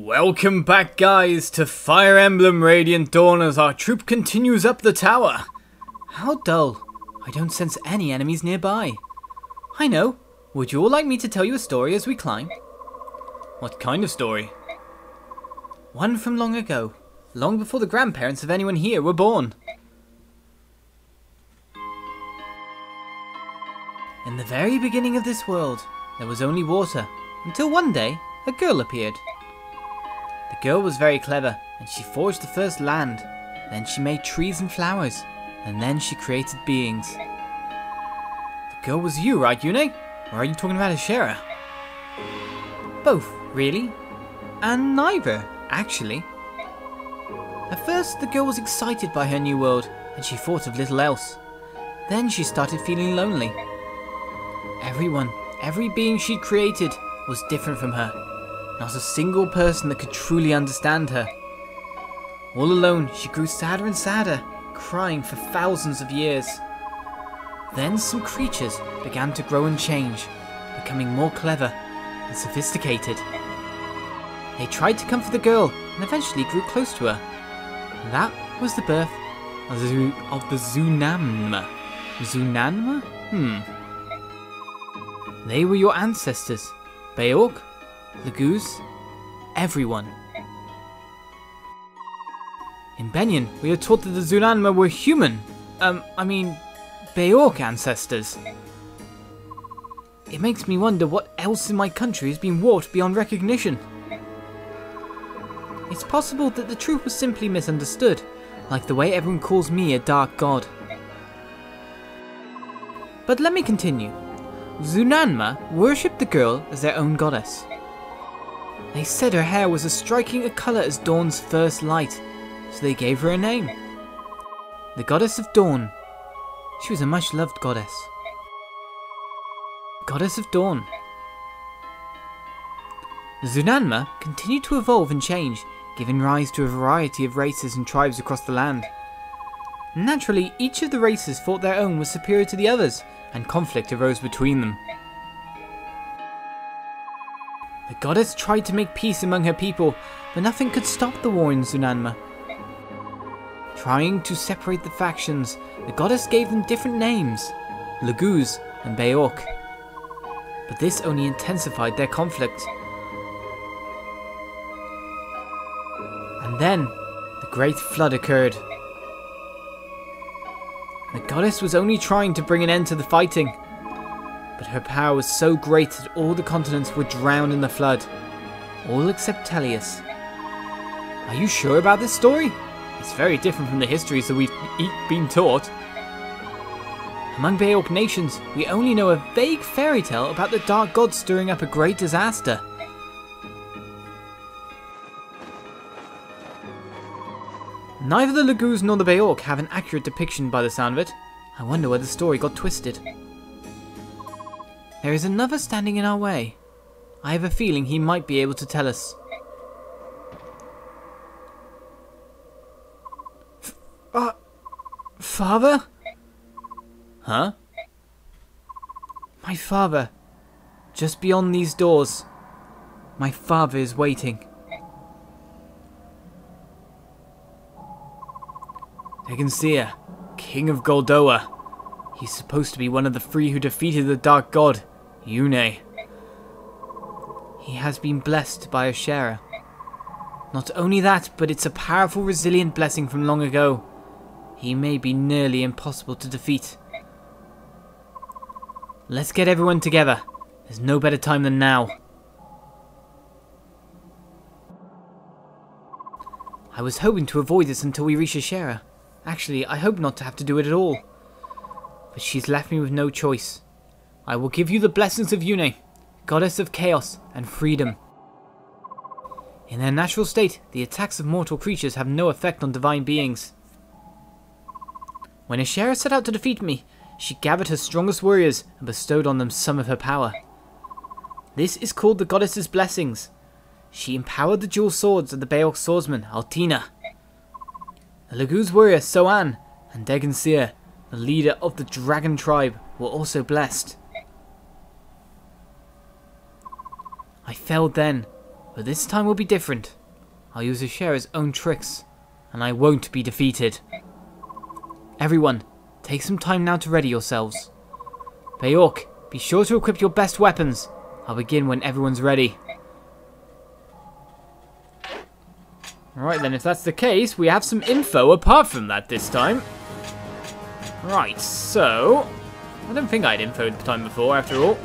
Welcome back, guys, to Fire Emblem Radiant Dawn as our troop continues up the tower. How dull. I don't sense any enemies nearby. I know. Would you all like me to tell you a story as we climb? What kind of story? One from long ago. Long before the grandparents of anyone here were born. In the very beginning of this world, there was only water, until one day, a girl appeared. The girl was very clever, and she forged the first land. Then she made trees and flowers, and then she created beings. The girl was you, right, Yune? Or are you talking about Ashera? Both, really. And neither, actually. At first, the girl was excited by her new world, and she thought of little else. Then she started feeling lonely. Everyone, every being she'd created, was different from her. Not a single person that could truly understand her. All alone, she grew sadder and sadder, crying for thousands of years. Then some creatures began to grow and change, becoming more clever and sophisticated. They tried to comfort the girl and eventually grew close to her. That was the birth of the Zunanma. Zunanma? They were your ancestors. Beork, Laguz, everyone. In Benyon, we are taught that the Zunanma were human. Beork ancestors. It makes me wonder what else in my country has been warped beyond recognition. It's possible that the truth was simply misunderstood, like the way everyone calls me a dark god. But let me continue. Zunanma worshipped the girl as their own goddess. They said her hair was as striking a colour as dawn's first light, so they gave her a name. The Goddess of Dawn. She was a much loved goddess. Goddess of Dawn. Zunanma continued to evolve and change, giving rise to a variety of races and tribes across the land. Naturally, each of the races thought their own was superior to the others, and conflict arose between them. The goddess tried to make peace among her people, but nothing could stop the war in Zunanma. Trying to separate the factions, the goddess gave them different names, Laguz and Beork. But this only intensified their conflict. And then, the Great Flood occurred. The goddess was only trying to bring an end to the fighting, but her power was so great that all the continents were drowned in the flood, all except Tellius. Are you sure about this story? It's very different from the histories that we've been taught. Among Beork nations, we only know a vague fairy tale about the dark god stirring up a great disaster. Neither the Laguz nor the Beork have an accurate depiction by the sound of it. I wonder where the story got twisted. There is another standing in our way. I have a feeling he might be able to tell us. Father? Huh? My father. Just beyond these doors. My father is waiting. Tegenseer, King of Goldoa. He's supposed to be one of the three who defeated the Dark God, Yune. He has been blessed by Ashera. Not only that, but it's a powerful, resilient blessing from long ago. He may be nearly impossible to defeat. Let's get everyone together. There's no better time than now. I was hoping to avoid this until we reach Ashera. Actually, I hope not to have to do it at all. But she's left me with no choice. I will give you the blessings of Yune, goddess of chaos and freedom. In their natural state, the attacks of mortal creatures have no effect on divine beings. When Ashera set out to defeat me, she gathered her strongest warriors and bestowed on them some of her power. This is called the goddess's blessings. She empowered the dual swords of the Beork swordsman, Altina. The Laguz warrior, Soan, and Tegenseer, the leader of the dragon tribe, were also blessed. I failed then, But this time will be different. I'll use Ashera's own tricks, and I won't be defeated. Everyone, take some time now to ready yourselves. Beork, be sure to equip your best weapons. I'll begin when everyone's ready. Alright then, if that's the case, we have some info apart from that this time. Right, so... I don't think I'd infoed the time before, after all.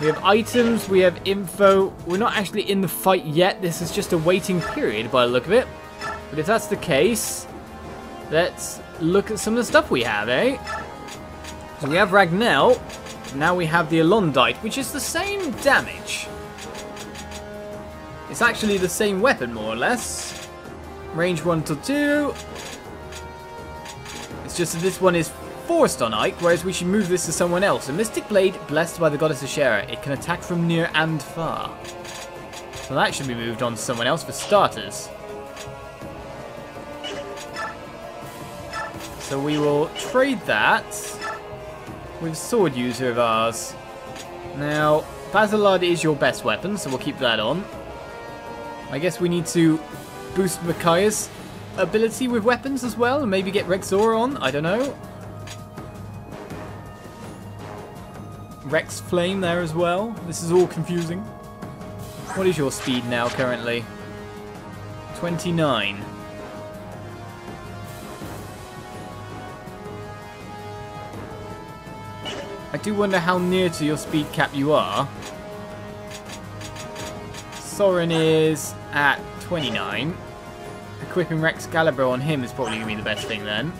We have items, we have info. We're not actually in the fight yet. This is just a waiting period by the look of it. But if that's the case, let's look at some of the stuff we have, eh? So we have Ragnell. Now we have the Elondite, which is the same damage. It's actually the same weapon, more or less. Range 1 to 2. It's just that this one is forced on Ike, whereas we should move this to someone else. A Mystic Blade, blessed by the Goddess Ashera. It can attack from near and far. So that should be moved on to someone else for starters. So we will trade that with Sword User of ours. Now, Basilard is your best weapon, so we'll keep that on. I guess we need to boost Micaiah's ability with weapons as well, and maybe get Rexora on, I don't know. Rex Flame there as well. This is all confusing. What is your speed now currently? 29. I do wonder how near to your speed cap you are. Soren is at 29. Equipping Rex Calibro on him is probably going to be the best thing then.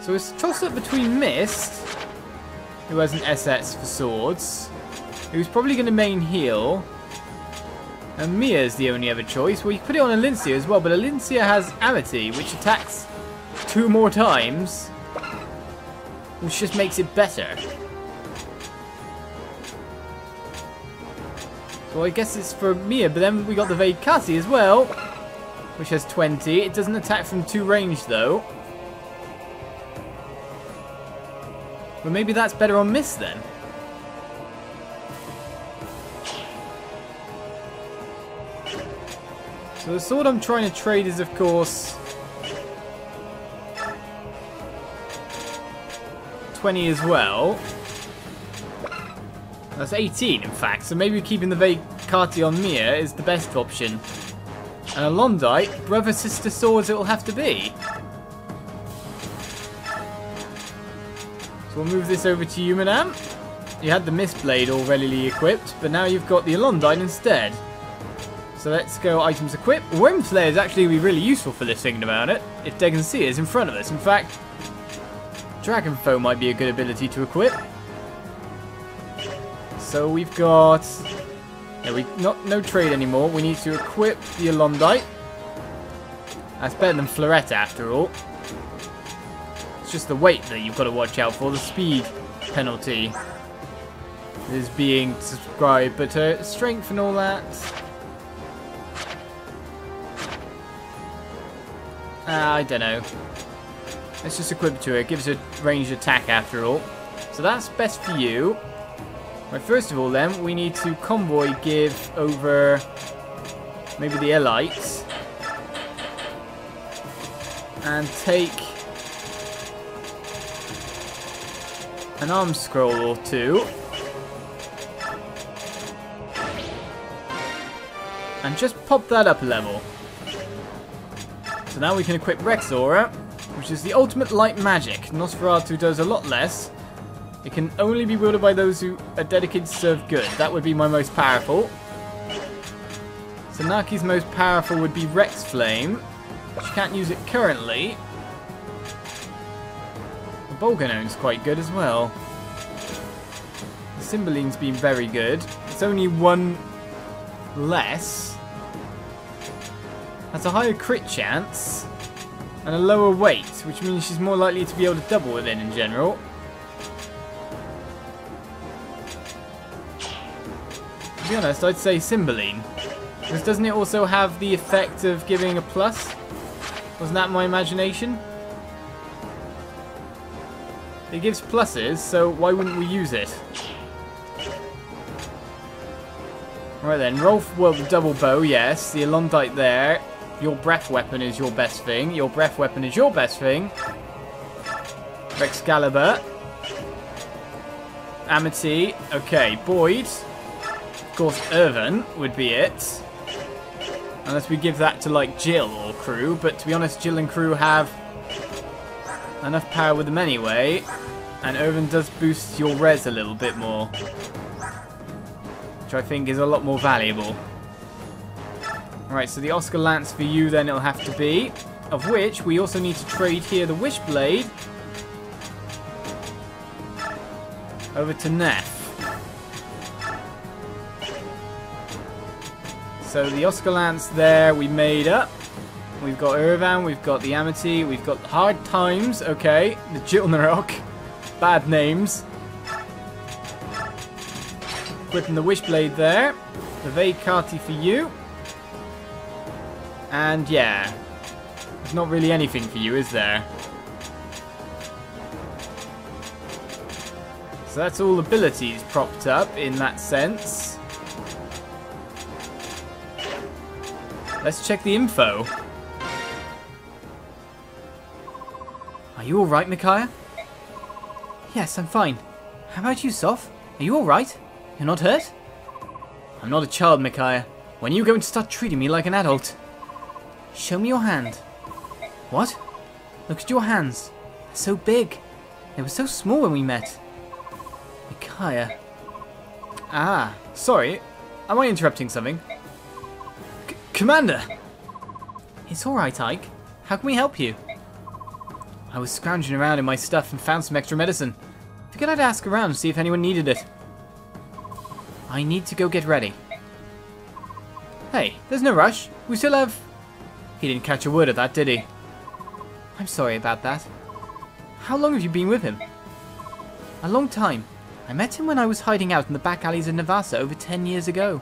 So it's a toss-up between Mist, who has an SS for swords, who's probably going to main heal, and Mia's the only other choice. Well, you can put it on Alincia as well, but Alincia has Amity, which attacks 2 more times, which just makes it better. So I guess it's for Mia, but then we got the Veikati as well, which has 20. It doesn't attack from 2 range though. But maybe that's better on Miss then. So the sword I'm trying to trade is, of course, 20 as well. That's 18, in fact. So maybe keeping the Veikati on Mia is the best option. And a Londite, brother-sister swords it will have to be. So we'll move this over to Yumanam. You had the Mistblade already equipped, but now you've got the Elondite instead. So let's go items equip. Worm Slayer is actually going to be really useful for this, thinking about it, if Degan Seer is in front of us. In fact, Dragon Foe might be a good ability to equip. So we've got... yeah, no trade anymore. We need to equip the Elondite. That's better than Floretta after all. It's just the weight that you've got to watch out for. The speed penalty is being subscribed, but strength and all that. I don't know. Let's just equip it to her. It gives her ranged attack after all. So that's best for you. Right, first of all then, we need to convoy give over maybe the elites. And take an arm scroll or 2. And just pop that up a level. So now we can equip Rexora, which is the ultimate light magic. Nosferatu does a lot less. It can only be wielded by those who are dedicated to serve good. That would be my most powerful. Sanaki's most powerful would be Rex Flame. She can't use it currently. The Bolganone's quite good as well. The Cymbaline's been very good. It's only 1 less. Has a higher crit chance. And a lower weight, which means she's more likely to be able to double within in general. To be honest, I'd say Cymbaline. Because doesn't it also have the effect of giving a plus? Wasn't that my imagination? It gives pluses, so why wouldn't we use it? Right then, roll for, well, the double bow, yes. The Elondite there. Your breath weapon is your best thing. Your breath weapon is your best thing. Excalibur. Amity. Okay, Boyd. Of course, Irvin would be it. Unless we give that to, like, Jill or crew. But to be honest, Jill and crew have enough power with them anyway. And Irvin does boost your res a little bit more. Which I think is a lot more valuable. Right, so the Oscar Lance for you then it'll have to be. Of which we also need to trade here the Wishblade. Over to Neff. So the Oscar Lance there we made up. We've got Irvan, we've got the Amity, we've got Hard Times, okay. The Jilnarok. Bad names. Equipping the Wishblade there. The Vekati for you. And yeah. There's not really anything for you, is there? So that's all abilities propped up in that sense. Let's check the info. Are you alright, Micaiah? Yes, I'm fine. How about you, Soph? Are you alright? You're not hurt? I'm not a child, Micaiah. When are you going to start treating me like an adult? Show me your hand. What? Look at your hands. They're so big. They were so small when we met. Micaiah. Ah, sorry. Am I interrupting something? Commander! It's alright, Ike. How can we help you? I was scrounging around in my stuff and found some extra medicine. Figured I'd ask around and see if anyone needed it. I need to go get ready. Hey, there's no rush. We still have... He didn't catch a word of that, did he? I'm sorry about that. How long have you been with him? A long time. I met him when I was hiding out in the back alleys of Navasa over 10 years ago.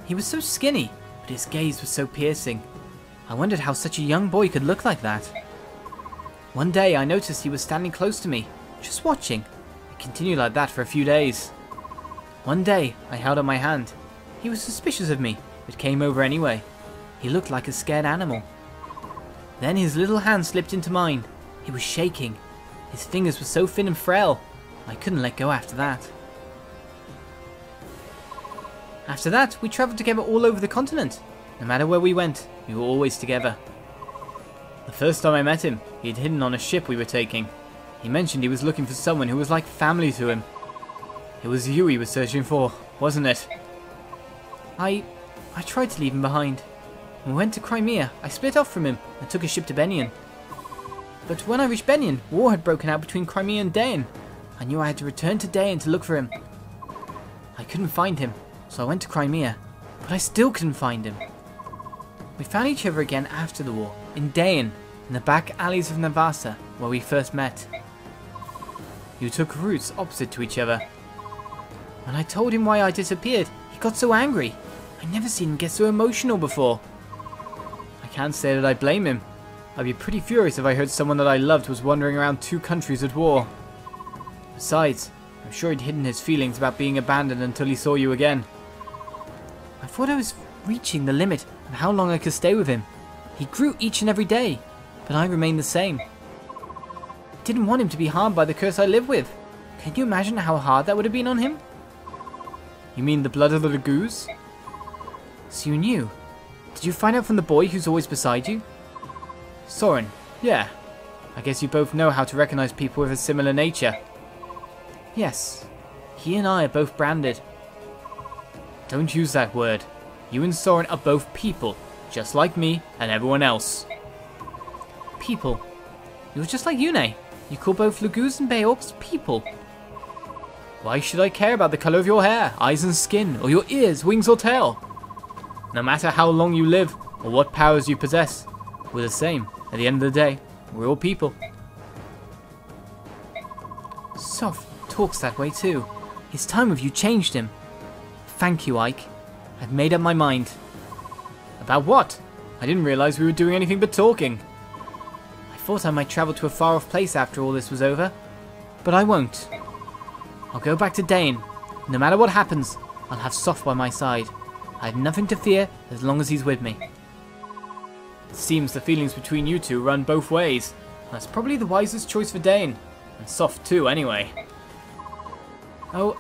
He was so skinny, but his gaze was so piercing. I wondered how such a young boy could look like that. One day I noticed he was standing close to me, just watching. It continued like that for a few days. One day I held out my hand. He was suspicious of me, but came over anyway. He looked like a scared animal. Then his little hand slipped into mine. He was shaking. His fingers were so thin and frail. I couldn't let go after that. After that, we travelled together all over the continent. No matter where we went, we were always together. The first time I met him, he had hidden on a ship we were taking. He mentioned he was looking for someone who was like family to him. It was you he was searching for, wasn't it? I tried to leave him behind. When we went to Crimea, I split off from him and took a ship to Benion. But when I reached Benion, war had broken out between Crimea and Dain. I knew I had to return to Dain to look for him. I couldn't find him. So I went to Crimea, but I still couldn't find him. We found each other again after the war, in Dain, in the back alleys of Navasa, where we first met. You took routes opposite to each other. When I told him why I disappeared, he got so angry. I'd never seen him get so emotional before. I can't say that I blame him. I'd be pretty furious if I heard someone that I loved was wandering around 2 countries at war. Besides, I'm sure he'd hidden his feelings about being abandoned until he saw you again. I thought I was reaching the limit of how long I could stay with him. He grew each and every day, but I remained the same. I didn't want him to be harmed by the curse I live with. Can you imagine how hard that would have been on him? You mean the blood of the Lagoos? So you knew. Did you find out from the boy who's always beside you? Soren, yeah. I guess you both know how to recognize people with a similar nature. Yes, he and I are both branded. Don't use that word. You and Soren are both people, just like me and everyone else. People. You're just like Yune. You call both Lagoos and Beorps people. Why should I care about the colour of your hair, eyes and skin, or your ears, wings or tail? No matter how long you live, or what powers you possess, we're the same. At the end of the day, we're all people. Soph talks that way too. His time with you changed him. Thank you, Ike. I've made up my mind. About what? I didn't realise we were doing anything but talking. I thought I might travel to a far-off place after all this was over, but I won't. I'll go back to Dain, No matter what happens, I'll have Soft by my side. I have nothing to fear as long as he's with me. It seems the feelings between you two run both ways. That's probably the wisest choice for Dane. And Soft too, anyway. Oh,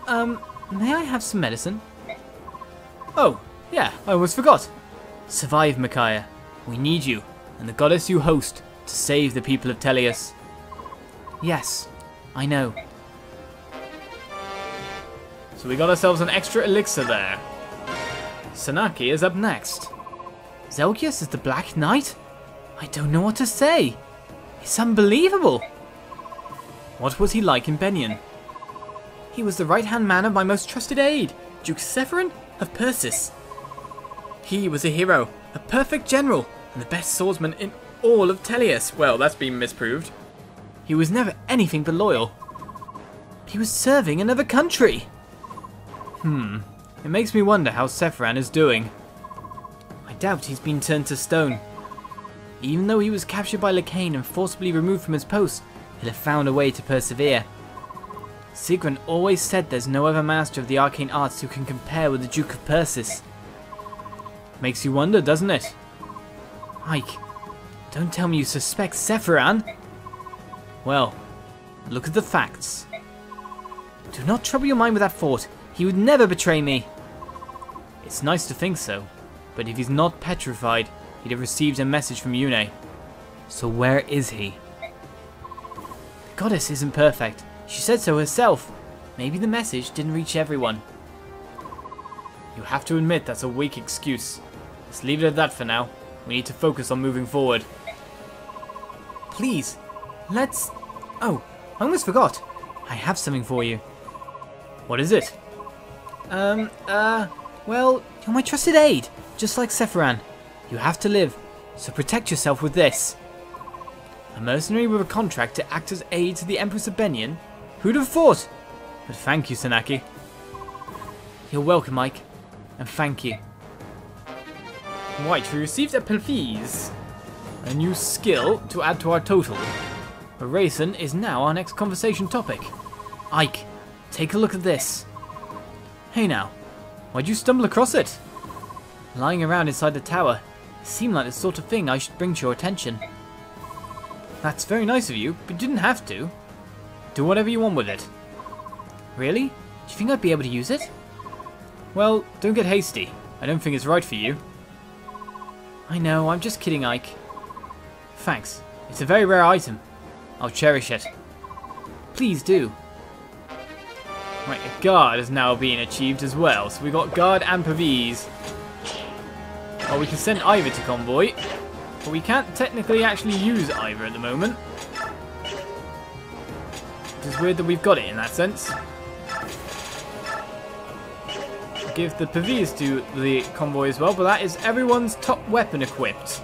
may I have some medicine? Oh, yeah, I almost forgot. Survive, Micaiah. We need you, and the goddess you host, to save the people of Tellius. Yes, I know. So we got ourselves an extra elixir there. Sanaki is up next. Zelgius is the Black Knight? I don't know what to say. It's unbelievable. What was he like in Benyon? He was the right-hand man of my most trusted aide, Duke Sephiron of Persis. He was a hero, a perfect general, and the best swordsman in all of Tellius. Well, that's been misproved. He was never anything but loyal. He was serving another country. It makes me wonder how Sephiron is doing. I doubt he's been turned to stone. Even though he was captured by Lacane and forcibly removed from his post, he'll have found a way to persevere. Sigrun always said there's no other master of the arcane arts who can compare with the Duke of Persis. Makes you wonder, doesn't it? Ike, don't tell me you suspect Sephiron. Well, look at the facts. Do not trouble your mind with that thought. He would never betray me. It's nice to think so, but if he's not petrified, he'd have received a message from Yune. So where is he? The goddess isn't perfect. She said so herself. Maybe the message didn't reach everyone. You have to admit that's a weak excuse. Let's leave it at that for now. We need to focus on moving forward. Please, let's... Oh, I almost forgot. I have something for you. What is it? Well, you're my trusted aide, just like Sephiron. You have to live, so protect yourself with this. A mercenary with a contract to act as aide to the Empress of Benyon? Who'd have thought? But thank you, Sanaki. You're welcome, Mike, and thank you. Right, we received a Pelfees, a new skill to add to our total. Rayson is now our next conversation topic. Ike, take a look at this. Hey now, why'd you stumble across it? Lying around inside the tower. Seemed like the sort of thing I should bring to your attention. That's very nice of you, but you didn't have to. Do whatever you want with it. Really? Do you think I'd be able to use it? Well, don't get hasty. I don't think it's right for you. I know, I'm just kidding, Ike. Thanks. It's a very rare item. I'll cherish it. Please do. Right, a guard is now being achieved as well. So we got guard and Pavis. Well, we can send either to convoy, but we can't technically actually use either at the moment. Which is weird that we've got it in that sense. Give the Pavis to the convoy as well, but that is everyone's top weapon equipped.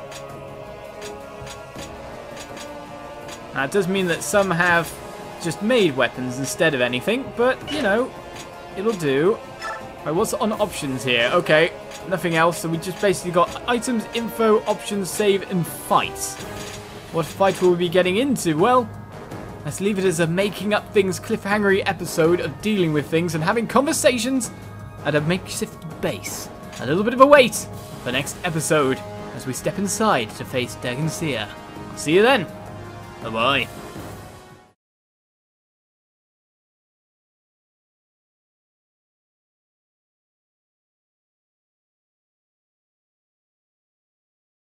Now, it does mean that some have just made weapons instead of anything, but, you know, it'll do. Right, what's on options here? Okay, nothing else, so we just basically got items, info, options, save, and fight. What fight will we be getting into? Well, let's leave it as a making up things cliffhangery episode of dealing with things and having conversations at a makeshift base. A little bit of a wait for next episode as we step inside to face Dagon Seer. See you then. Bye-bye.